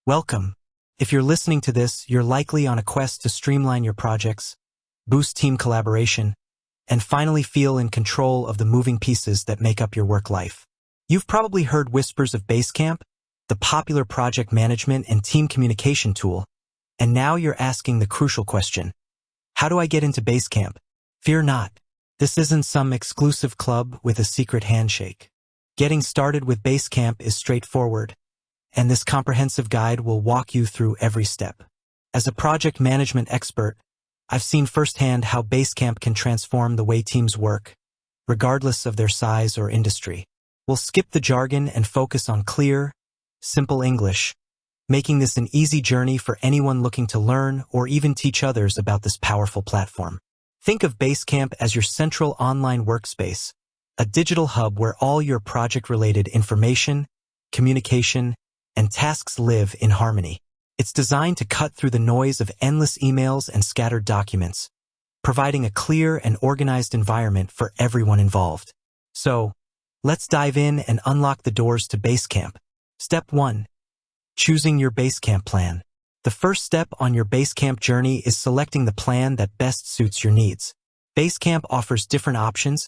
Welcome. If you're listening to this, you're likely on a quest to streamline your projects, boost team collaboration, and finally feel in control of the moving pieces that make up your work life. You've probably heard whispers of Basecamp, the popular project management and team communication tool, and now you're asking the crucial question: how do I get into Basecamp? Fear not. This isn't some exclusive club with a secret handshake. Getting started with Basecamp is straightforward, and this comprehensive guide will walk you through every step. As a project management expert, I've seen firsthand how Basecamp can transform the way teams work, regardless of their size or industry. We'll skip the jargon and focus on clear, simple English, making this an easy journey for anyone looking to learn or even teach others about this powerful platform. Think of Basecamp as your central online workspace, a digital hub where all your project-related information, communication, and tasks live in harmony. It's designed to cut through the noise of endless emails and scattered documents, providing a clear and organized environment for everyone involved. So, let's dive in and unlock the doors to Basecamp. Step 1. Choosing your Basecamp plan. The first step on your Basecamp journey is selecting the plan that best suits your needs. Basecamp offers different options,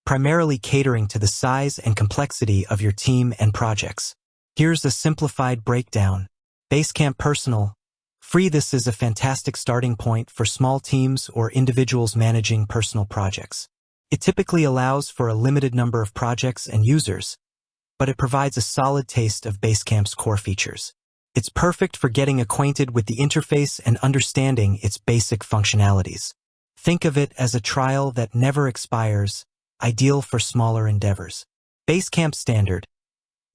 primarily catering to the size and complexity of your team and projects. Here's a simplified breakdown. Basecamp Personal. Free. This is a fantastic starting point for small teams or individuals managing personal projects. It typically allows for a limited number of projects and users, but it provides a solid taste of Basecamp's core features. It's perfect for getting acquainted with the interface and understanding its basic functionalities. Think of it as a trial that never expires, ideal for smaller endeavors. Basecamp Standard.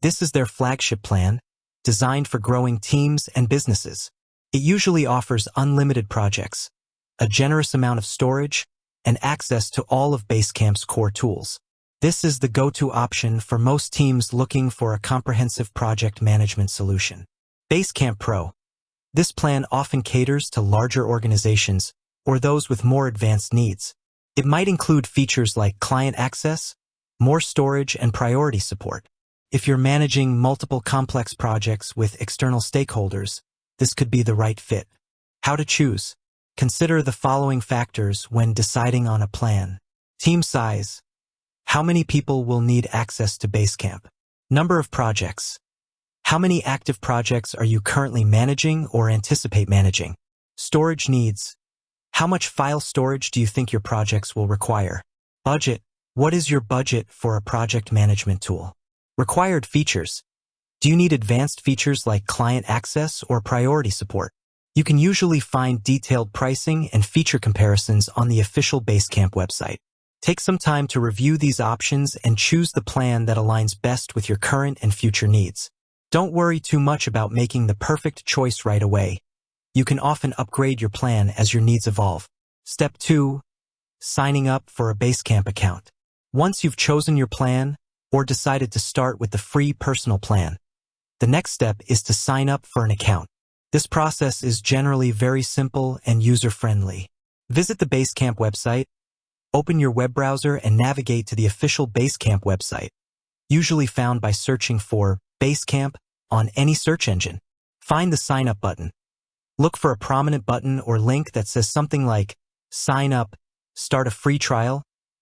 This is their flagship plan, designed for growing teams and businesses. It usually offers unlimited projects, a generous amount of storage, and access to all of Basecamp's core tools. This is the go-to option for most teams looking for a comprehensive project management solution. Basecamp Pro. This plan often caters to larger organizations or those with more advanced needs. It might include features like client access, more storage, and priority support. If you're managing multiple complex projects with external stakeholders, this could be the right fit. How to choose. Consider the following factors when deciding on a plan. Team size. How many people will need access to Basecamp? Number of projects. How many active projects are you currently managing or anticipate managing? Storage needs. How much file storage do you think your projects will require? Budget. What is your budget for a project management tool? Required features. Do you need advanced features like client access or priority support? You can usually find detailed pricing and feature comparisons on the official Basecamp website. Take some time to review these options and choose the plan that aligns best with your current and future needs. Don't worry too much about making the perfect choice right away. You can often upgrade your plan as your needs evolve. Step 2. Signing up for a Basecamp account. Once you've chosen your plan or decided to start with the free personal plan, the next step is to sign up for an account. This process is generally very simple and user-friendly. Visit the Basecamp website, open your web browser, and navigate to the official Basecamp website, usually found by searching for Basecamp on any search engine. Find the Sign Up button. Look for a prominent button or link that says something like Sign Up, Start a Free Trial,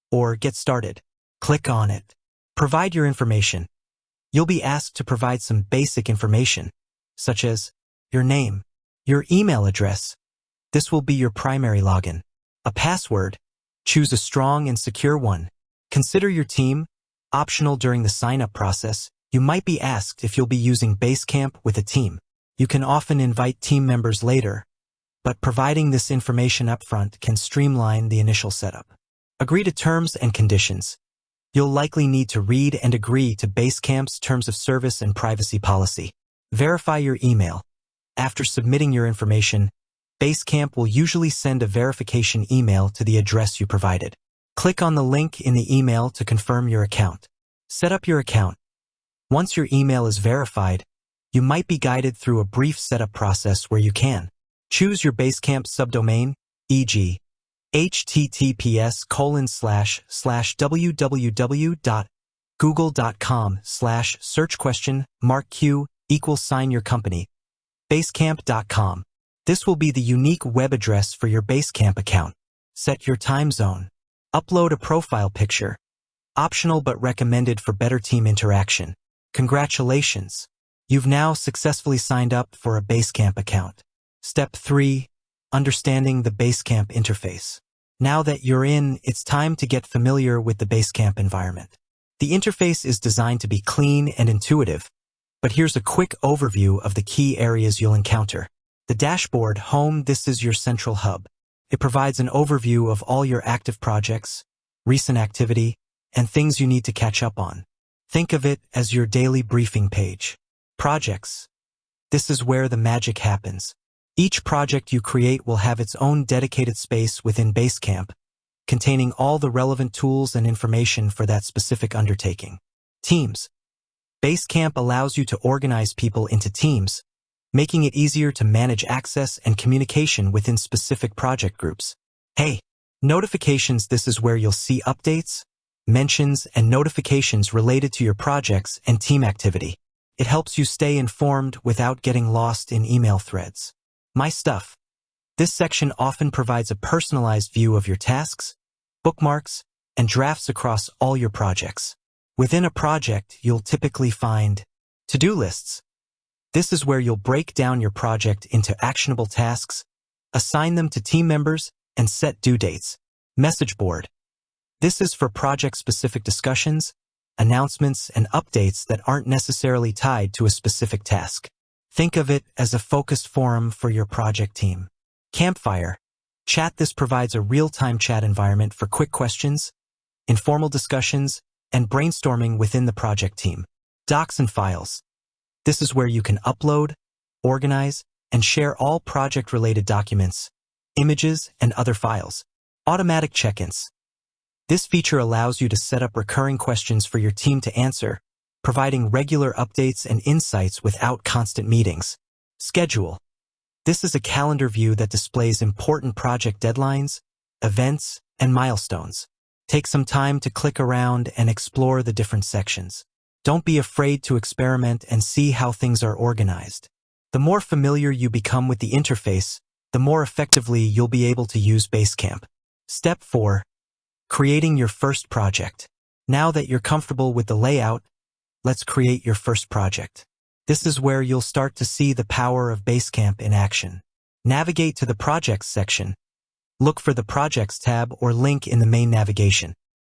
or Get Started. Click on it. Provide your information. You'll be asked to provide some basic information, such as your name, your email address. This will be your primary login. A password. Choose a strong and secure one. Consider your team. Optional during the sign-up process, you might be asked if you'll be using Basecamp with a team. You can often invite team members later, but providing this information upfront can streamline the initial setup. Agree to terms and conditions. You'll likely need to read and agree to Basecamp's terms of service and privacy policy. Verify your email. After submitting your information, Basecamp will usually send a verification email to the address you provided. Click on the link in the email to confirm your account. Set up your account. Once your email is verified, you might be guided through a brief setup process where you can choose your Basecamp subdomain, e.g., https://www.google.com/search question mark q =sign your company. Basecamp.com. This will be the unique web address for your Basecamp account. Set your time zone. Upload a profile picture. Optional but recommended for better team interaction. Congratulations! You've now successfully signed up for a Basecamp account. Step 3. Understanding the Basecamp interface. Now that you're in, it's time to get familiar with the Basecamp environment. The interface is designed to be clean and intuitive, but here's a quick overview of the key areas you'll encounter. The dashboard, home, this is your central hub. It provides an overview of all your active projects, recent activity, and things you need to catch up on. Think of it as your daily briefing page. Projects. This is where the magic happens. Each project you create will have its own dedicated space within Basecamp, containing all the relevant tools and information for that specific undertaking. Teams. Basecamp allows you to organize people into teams, making it easier to manage access and communication within specific project groups. Hey, notifications, this is where you'll see updates, mentions, and notifications related to your projects and team activity. It helps you stay informed without getting lost in email threads. My Stuff. This section often provides a personalized view of your tasks, bookmarks, and drafts across all your projects. Within a project, you'll typically find to-do lists. This is where you'll break down your project into actionable tasks, assign them to team members, and set due dates. Message board. This is for project-specific discussions, announcements, and updates that aren't necessarily tied to a specific task. Think of it as a focused forum for your project team. Campfire. Chat. This provides a real-time chat environment for quick questions, informal discussions, and brainstorming within the project team. Docs and files. This is where you can upload, organize, and share all project-related documents, images, and other files. Automatic check-ins. This feature allows you to set up recurring questions for your team to answer, providing regular updates and insights without constant meetings. Schedule. This is a calendar view that displays important project deadlines, events, and milestones. Take some time to click around and explore the different sections. Don't be afraid to experiment and see how things are organized. The more familiar you become with the interface, the more effectively you'll be able to use Basecamp. Step 4. Creating your first project. Now that you're comfortable with the layout, let's create your first project. This is where you'll start to see the power of Basecamp in action. Navigate to the Projects section. Look for the Projects tab or link in the main navigation.